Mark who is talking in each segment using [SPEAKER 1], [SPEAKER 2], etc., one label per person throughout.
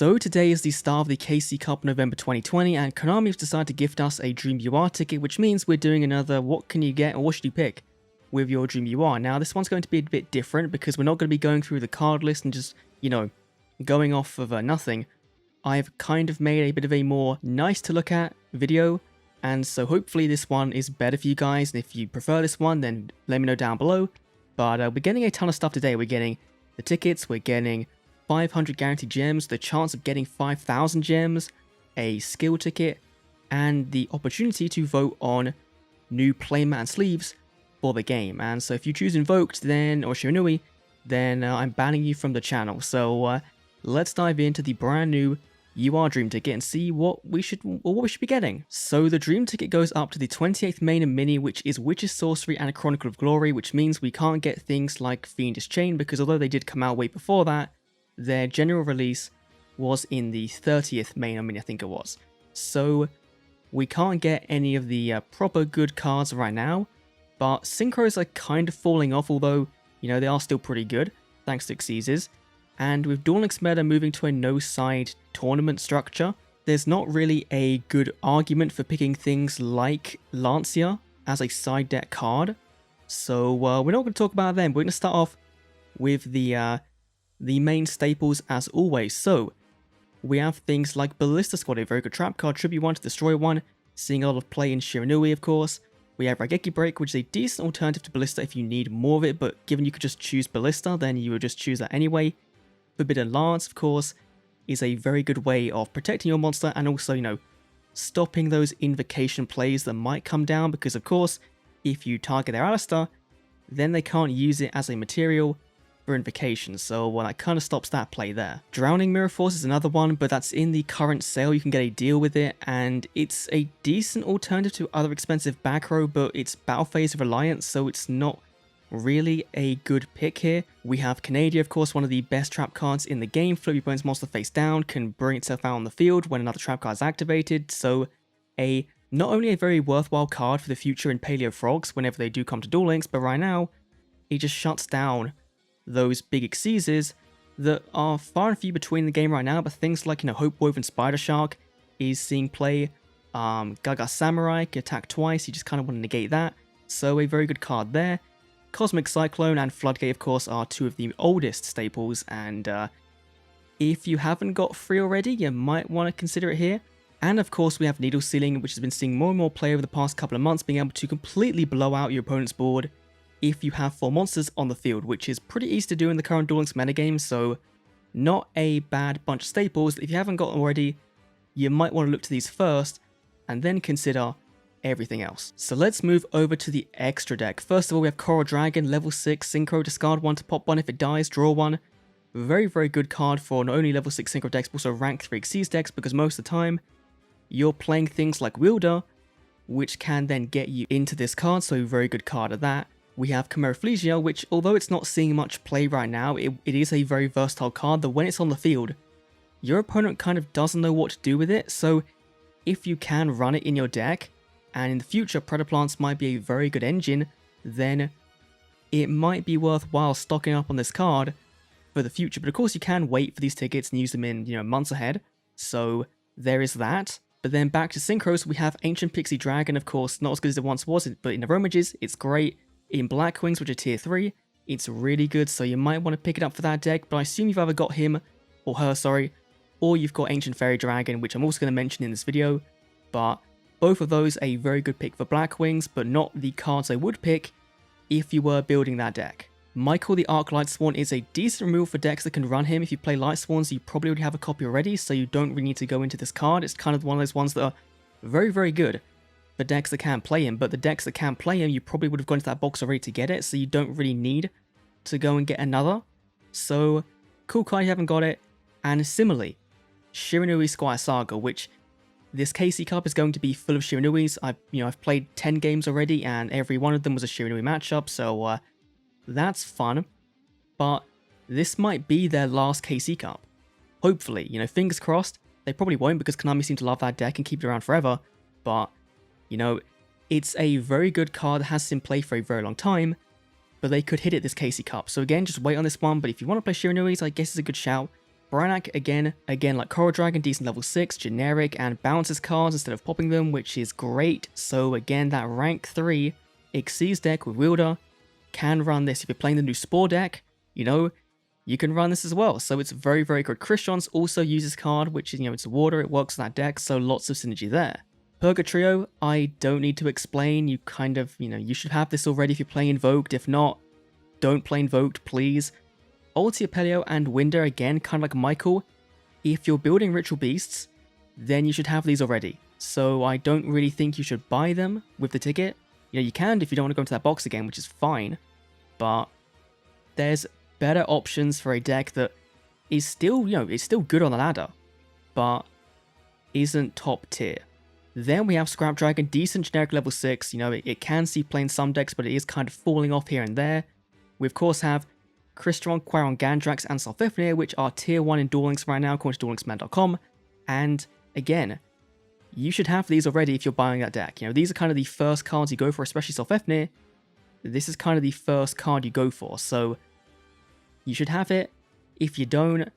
[SPEAKER 1] So today is the start of the KC Cup November 2020, and Konami has decided to gift us a Dream UR ticket, which means we're doing another what can you get or what should you pick with your Dream UR. Now this one's going to be a bit different because we're not going to be going through the card list and just, going off of nothing. I've kind of made a bit of a more nice to look at video, and so hopefully this one is better for you guys, and if you prefer this one then let me know down below. But we're getting a ton of stuff today. We're getting the tickets, we're getting 500 guaranteed gems, the chance of getting 5,000 gems, a skill ticket, and the opportunity to vote on new playmat and sleeves for the game. And so if you choose Invoked then or Shiranui, then I'm banning you from the channel. So let's dive into the brand new UR Dream Ticket and see what we should be getting. So the Dream Ticket goes up to the 28th main and mini, which is Witch's Sorcery and a Chronicle of Glory, which means we can't get things like Fiendish Chain because although they did come out way before that, their general release was in the 30th main and mini, I think it was. So we can't get any of the proper good cards right now, but Synchros are kind of falling off, although, they are still pretty good, thanks to Xyzes. And with Duel meta moving to a no-side tournament structure, there's not really a good argument for picking things like Lancia as a side deck card. So we're not going to talk about them. We're going to start off with the main staples as always. So we have things like Ballista Squad, a very good trap card, Tribute 1 to Destroy 1, seeing a lot of play in Shiranui of course. We have Raigeki Break, which is a decent alternative to Ballista if you need more of it, but given you could just choose Ballista, then you would just choose that anyway. Forbidden Lance, of course, is a very good way of protecting your monster and also, stopping those invocation plays that might come down, because of course, if you target their Alistar, then they can't use it as a material for invocation, so that kind of stops that play there. Drowning Mirror Force is another one, but that's in the current sale, you can get a deal with it, and it's a decent alternative to other expensive back row, but it's battle phase reliant, so it's not really a good pick here. We have Canadia, of course, one of the best trap cards in the game. Flip your opponent's monster face down, can bring itself out on the field when another trap card is activated, so not only a very worthwhile card for the future in Paleo Frogs whenever they do come to Duel Links, but right now, it just shuts down those big Xyzes that are far and few between in the game right now, but things like, Hope Woven Spider Shark is seeing play, Gaga Samurai can attack twice, you just kind of want to negate that, so a very good card there. Cosmic Cyclone and Floodgate, of course, are two of the oldest staples, and if you haven't got 3 already, you might want to consider it here. And of course, we have Needle Sealing, which has been seeing more and more play over the past couple of months, being able to completely blow out your opponent's board if you have 4 monsters on the field, which is pretty easy to do in the current Duel Links metagame, so not a bad bunch of staples. If you haven't got them already, you might want to look to these first, and then consider everything else. So let's move over to the extra deck. First of all, we have Coral Dragon, level 6, Synchro, discard 1 to pop 1 if it dies, draw 1. Very, very good card for not only level 6 Synchro decks, but also rank 3 Xyz decks, because most of the time, you're playing things like Wielder, which can then get you into this card, so a very good card at that. We have Chimeraplegia, which although it's not seeing much play right now, it is a very versatile card that when it's on the field, your opponent kind of doesn't know what to do with it, so if you can run it in your deck, and in the future Predaplants might be a very good engine, then it might be worthwhile stocking up on this card for the future. But of course you can wait for these tickets and use them in, months ahead, so there is that. But then back to Synchros, we have Ancient Pixie Dragon, of course, not as good as it once was, but in Aromages, it's great. In Blackwings, which are tier 3, it's really good, so you might want to pick it up for that deck, but I assume you've either got him, or her, sorry, or you've got Ancient Fairy Dragon, which I'm also going to mention in this video, but both of those a very good pick for Blackwings, but not the cards I would pick if you were building that deck. Michael the Arc Light Sworn is a decent removal for decks that can run him. If you play Light Swans, you probably already have a copy already, so you don't really need to go into this card. It's kind of one of those ones that are very, very good for decks that can play him, but the decks that can play him, you probably would have gone to that box already to get it, so you don't really need to go and get another. So, cool card you haven't got it. And similarly, Shiranui Squire Saga, which this KC Cup is going to be full of Shiranuis. I've played 10 games already, and every one of them was a Shiranui matchup, so that's fun. But this might be their last KC Cup. Hopefully, fingers crossed. They probably won't because Konami seem to love that deck and keep it around forever, but it's a very good card that has been played for a very long time, but they could hit it this KC Cup. So again, just wait on this one, but if you want to play Shiranuis, I guess it's a good shout. Branak, again like Coral Dragon, decent level 6, generic, and bounces cards instead of popping them, which is great. So again, that rank 3 Xyz deck with Wielder can run this. If you're playing the new Spore deck, you know, you can run this as well. So it's very, very good. Christians also uses card, which is, you know, it's water, it works on that deck, so lots of synergy there. Purgatrio, I don't need to explain. You kind of, you know, you should have this already if you're playing Invoked. If not, don't play Invoked, please. Ulti Apelio and Winder, again, kind of like Michael. If you're building Ritual Beasts, then you should have these already. So I don't really think you should buy them with the ticket. You know, you can if you don't want to go into that box again, which is fine. But there's better options for a deck that is still, you know, it's still good on the ladder, but isn't top tier. Then we have Scrap Dragon, decent generic level 6. You know, it can see play in some decks, but it is kind of falling off here and there. We of course have Crystron, Quaron, Gandrax, and Sulfifnir, which are tier 1 in Duel Links right now, according to duellinksman.com. And again, you should have these already if you're buying that deck. You know, these are kind of the first cards you go for, especially Sulfifnir. This is kind of the first card you go for, so you should have it. If you don't,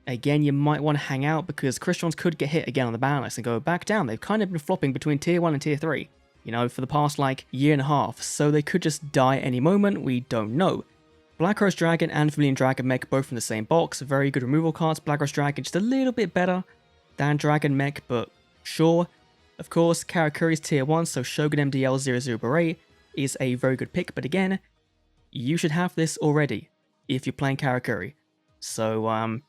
[SPEAKER 1] again, you might want to hang out because Crystons could get hit again on the ban list and go back down. They've kind of been flopping between tier 1 and tier 3, you know, for the past like year and a half, so they could just die any moment, we don't know. Black Rose Dragon and Vermilion Dragon Mech both from the same box, very good removal cards. Black Rose Dragon just a little bit better than Dragon Mech, but sure. Of course, Karakuri's tier 1, so Shogun MDL 00 Beret is a very good pick, but again, you should have this already if you're playing Karakuri. So,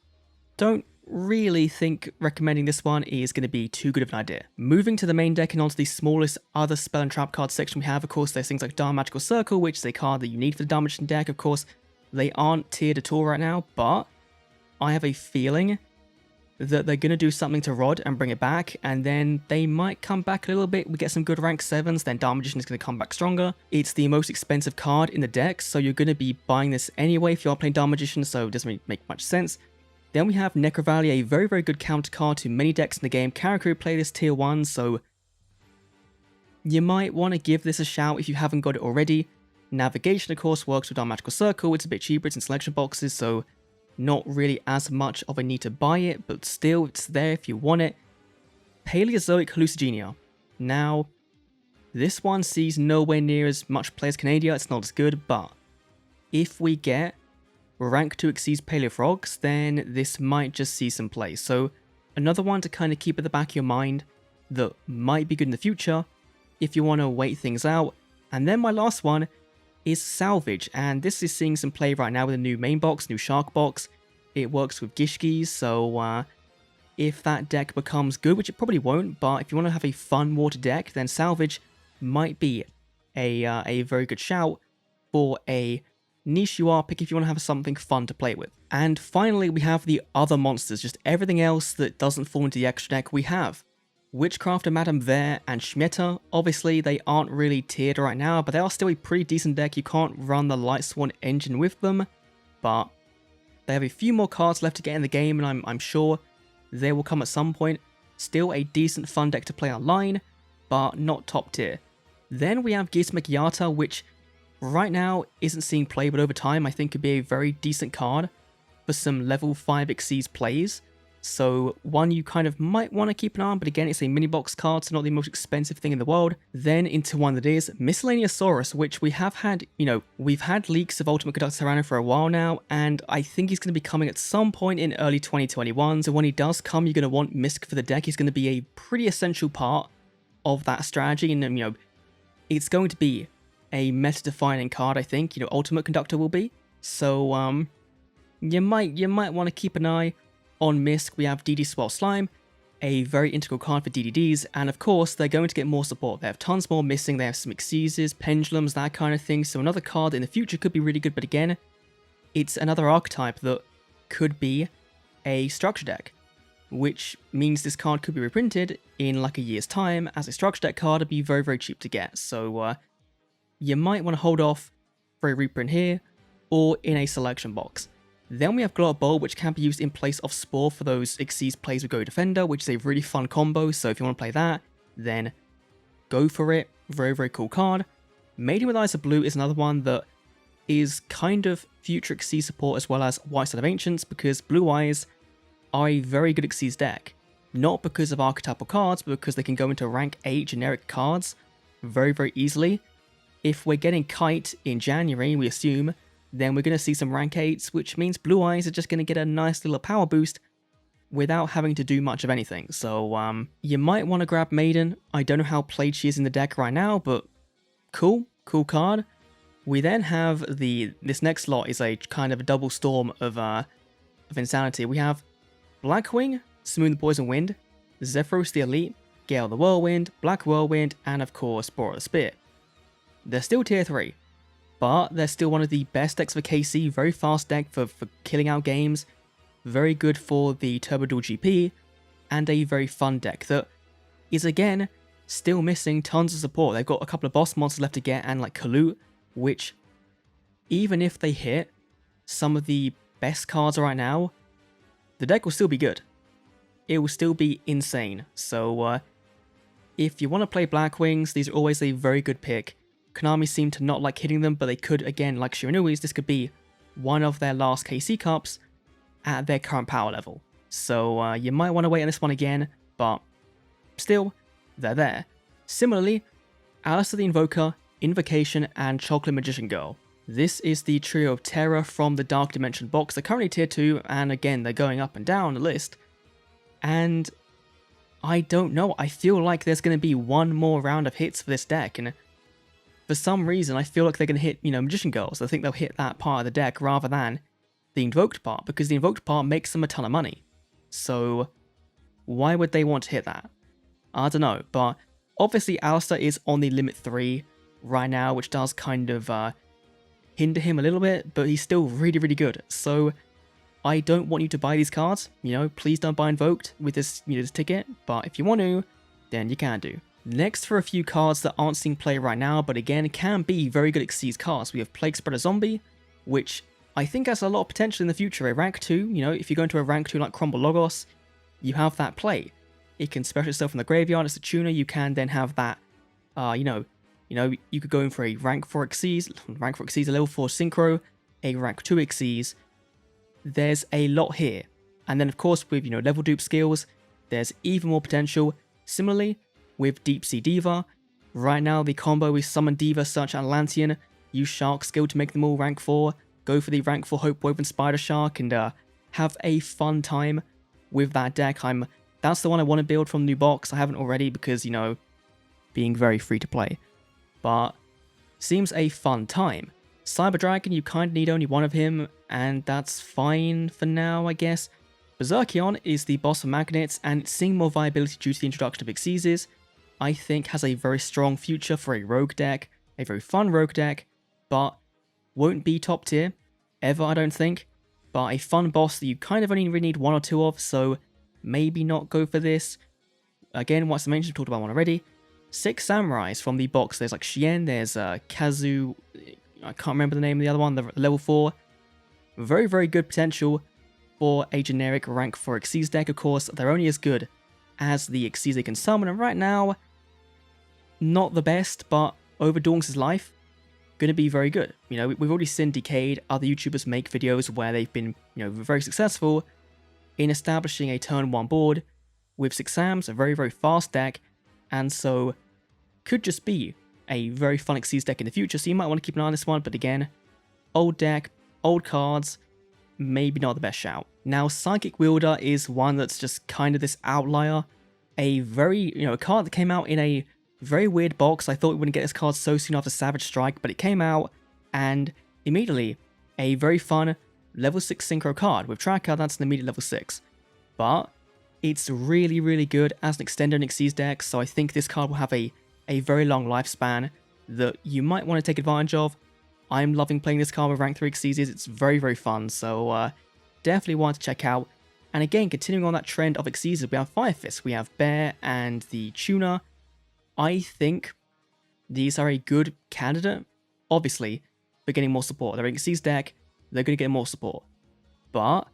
[SPEAKER 1] don't really think recommending this one is going to be too good of an idea. Moving to the main deck and onto the smallest other spell and trap card section we have, of course, there's things like Dark Magical Circle, which is a card that you need for the Dark Magician deck. Of course, they aren't tiered at all right now, but I have a feeling that they're going to do something to Rod and bring it back, and then they might come back a little bit. We get some good rank 7s, then Dark Magician is going to come back stronger. It's the most expensive card in the deck, so you're going to be buying this anyway if you are playing Dark Magician, so it doesn't really make much sense. Then we have Necro Valley, a very, very good counter card to many decks in the game. Karakuri play this tier 1, so you might want to give this a shout if you haven't got it already. Navigation, of course, works with Dark Magical Circle. It's a bit cheaper, it's in selection boxes, so not really as much of a need to buy it, but still, it's there if you want it. Paleozoic Hallucigenia. Now, this one sees nowhere near as much play as Canadia, it's not as good, but if we get rank 2 exceeds Paleo Frogs, then this might just see some play. So another one to kind of keep at the back of your mind that might be good in the future if you want to wait things out. And then my last one is Salvage, and this is seeing some play right now with a new main box, new Shark box. It works with Gishkis, so if that deck becomes good, which it probably won't, but if you want to have a fun water deck, then Salvage might be a very good shout for a niche UR pick if you want to have something fun to play with. And finally, we have the other monsters, just everything else that doesn't fall into the extra deck. We have Witchcrafter, Madame Ver, and Schmietta. Obviously, they aren't really tiered right now, but they are still a pretty decent deck. You can't run the Light Swan engine with them, but they have a few more cards left to get in the game, and I'm sure they will come at some point. Still a decent fun deck to play online, but not top tier. Then we have Gizmek Yata, which right now isn't seeing play, but over time I think could be a very decent card for some level 5 Xyz plays. So one you kind of might want to keep an eye on, but again, it's a mini box card, so not the most expensive thing in the world. Then into one that is Miscellaneousaurus, which we have had, you know, we've had leaks of Ultimate Conductor Tyranno for a while now, and I think he's going to be coming at some point in early 2021. So when he does come, you're going to want Misc for the deck. He's going to be a pretty essential part of that strategy, and you know, it's going to be a meta-defining card, I think. You know, Ultimate Conductor will be. So you might want to keep an eye on Misc. We have DD Swell Slime, a very integral card for DDDs, and of course they're going to get more support. They have tons more missing, they have some Xyzes, Pendulums, that kind of thing, so another card in the future could be really good, but again, it's another archetype that could be a structure deck, which means this card could be reprinted in like a year's time as a structure deck card. It'd be very, very cheap to get, so you might want to hold off for a reprint here, or in a selection box. Then we have Glow Up Bowl, which can be used in place of Spore for those Xyz plays with Go Defender, which is a really fun combo, so if you want to play that, then go for it. Very, very cool card. Maiden with Eyes of Blue is another one that is kind of future Xyz support as well as White Side of Ancients, because Blue Eyes are a very good Xyz deck. Not because of archetypal cards, but because they can go into rank 8 generic cards very, very easily. If we're getting Kite in January, we assume, then we're going to see some rank 8s, which means Blue Eyes are just going to get a nice little power boost without having to do much of anything. So, you might want to grab Maiden. I don't know how played she is in the deck right now, but cool card. We then have this next lot is a kind of a double storm of insanity. We have Blackwing, Smooth the Poison Wind, Zephyros the Elite, Gale the Whirlwind, Black Whirlwind, and of course Boar the Spear. They're still tier 3, but they're still one of the best decks for KC, very fast deck for killing out games, very good for the Turbo Duel GP, and a very fun deck that is again still missing tons of support. They've got a couple of boss monsters left to get and like Kalut, which even if they hit some of the best cards right now, the deck will still be good. It will still be insane. So if you want to play Blackwings, these are always a very good pick. Konami seem to not like hitting them, but they could, again, like Shiranui's, this could be one of their last KC Cups at their current power level. So you might want to wait on this one again, but still, they're there. Similarly, Alistair the Invoker, Invocation, and Chocolate Magician Girl. This is the trio of terror from the Dark Dimension box. They're currently tier 2, and again, they're going up and down the list. And I don't know, I feel like there's going to be one more round of hits for this deck, and for some reason I feel like they're going to hit, Magician Girls. I think they'll hit that part of the deck rather than the Invoked part, because the Invoked part makes them a ton of money. So why would they want to hit that? I don't know, but obviously Alistair is on the limit 3 right now, which does kind of hinder him a little bit, but he's still really, really good. So I don't want you to buy these cards, please don't buy Invoked with this, this ticket, but if you want to, then you can do. Next, for a few cards that aren't seeing play right now, but again, can be very good Xyz cards, we have Plague Spreader Zombie, which I think has a lot of potential in the future. A rank 2, if you go into a rank 2 like Crumble Logos, you have that play. It can special itself from the graveyard, it's a tuner, you can then have that, you could go in for a rank 4 Xyz, a level 4 Synchro, a rank 2 Xyz. There's a lot here. And then of course with, level dupe skills, there's even more potential. Similarly, with Deep Sea Diva, right now the combo is Summon Diva, Search Atlantean, use Shark skill to make them all rank 4, go for the rank 4 Hope Woven Spider Shark, and have a fun time with that deck. That's the one I want to build from the new box. I haven't already because, being very free to play. But seems a fun time. Cyber Dragon, you kind of need only one of him, and that's fine for now, I guess. Berserkion is the boss of Magnets, and seeing more viability due to the introduction of Xyzes, I think has a very strong future for a rogue deck, a very fun rogue deck, but won't be top tier, ever I don't think, but a fun boss that you kind of only really need one or two of, so maybe not go for this. Again, once I mentioned, talked about one already. 6 Samurais from the box, there's like Shien, there's Kazu, I can't remember the name of the other one, the level 4. Very, very good potential for a generic rank 4 Xyz deck. Of course, they're only as good as the Xyz they can summon, and right now, not the best, but over Daunx's life, going to be very good. We've already seen Decayed, other YouTubers make videos where they've been, very successful in establishing a turn 1 board with 6 Sams, a very, very fast deck, and so could just be a very fun Xyz deck in the future, so you might want to keep an eye on this one, but again, old deck, old cards, maybe not the best shout. Now, Psychic Wielder is one that's just kind of this outlier, a very, a card that came out in a very weird box. I thought we wouldn't get this card so soon after Savage Strike, but it came out, and immediately, a very fun level 6 Synchro card. With Tracker, that's an immediate level 6. But it's really, really good as an extender in Xyz deck, so I think this card will have a very long lifespan that you might want to take advantage of. I'm loving playing this card with rank 3 Xyzes, it's very, very fun, so definitely want to check out. And again, continuing on that trend of Xyzes, we have Fire Fist, we have Bear, and the Tuner. I think these are a good candidate. Obviously, for getting more support. They're in Xyz deck, they're going to get more support. But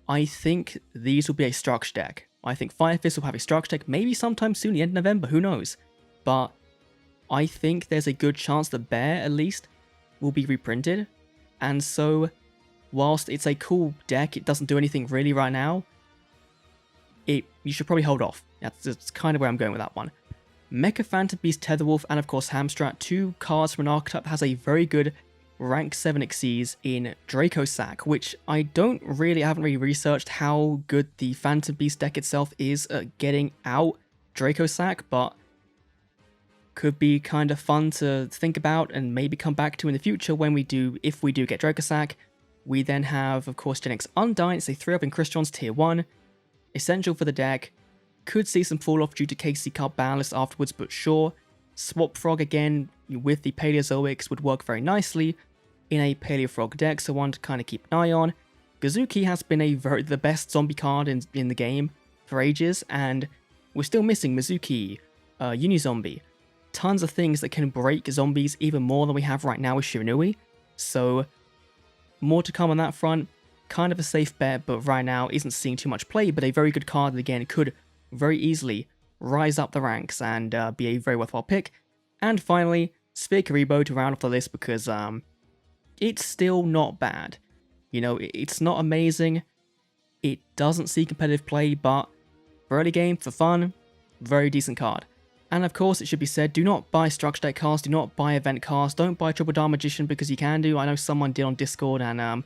[SPEAKER 1] I think these will be a structure deck. I think Fire Fist will have a structure deck, maybe sometime soon, the end of November, who knows. But I think there's a good chance that Bear, at least, will be reprinted. And so, whilst it's a cool deck, it doesn't do anything really right now. you should probably hold off. That's kind of where I'm going with that one. Mecha Phantom Beast Tetherwolf and of course Hamstrat, 2 cards from an archetype that has a very good rank 7 Xyz in Draco Sack, which I haven't really researched how good the Phantom Beast deck itself is at getting out Draco Sack, but could be kind of fun to think about and maybe come back to in the future if we do get Draco Sack. We then have, of course, Gen X Undyne. It's a 3-up in Christian's tier 1, essential for the deck. Could see some fall off due to KC Cup ban list afterwards, but sure. Swap Frog again with the Paleozoics would work very nicely in a Paleo Frog deck, so one to kind of keep an eye on. Gazuki has been the best zombie card in the game for ages, and we're still missing Mizuki, Unizombie. Tons of things that can break zombies even more than we have right now with Shiranui, so more to come on that front. Kind of a safe bet, but right now isn't seeing too much play, but a very good card that again could very easily rise up the ranks and be a very worthwhile pick. And finally, Sphere Karibo to round off the list because it's still not bad. You know, it's not amazing, it doesn't see competitive play, but for early game, for fun, very decent card. And of course, it should be said, do not buy structure deck cards, do not buy event cards, don't buy Triple Dark Magician because you can do. I know someone did on Discord, and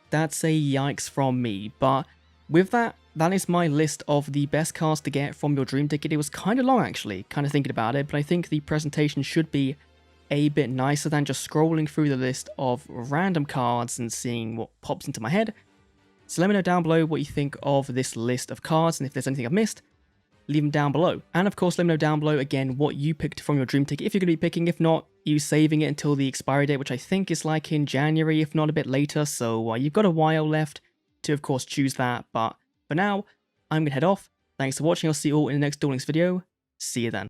[SPEAKER 1] that's a yikes from me. But with that, that is my list of the best cards to get from your dream ticket. It was kind of long actually, kind of thinking about it, but I think the presentation should be a bit nicer than just scrolling through the list of random cards and seeing what pops into my head. So let me know down below what you think of this list of cards, and if there's anything I've missed, leave them down below. And of course, let me know down below again what you picked from your dream ticket, if you're going to be picking. If not, you saving it until the expiry date, which I think is like in January, if not a bit later, so you've got a while left to of course choose that. But for now, I'm going to head off. Thanks for watching, I'll see you all in the next Duel Links video. See you then.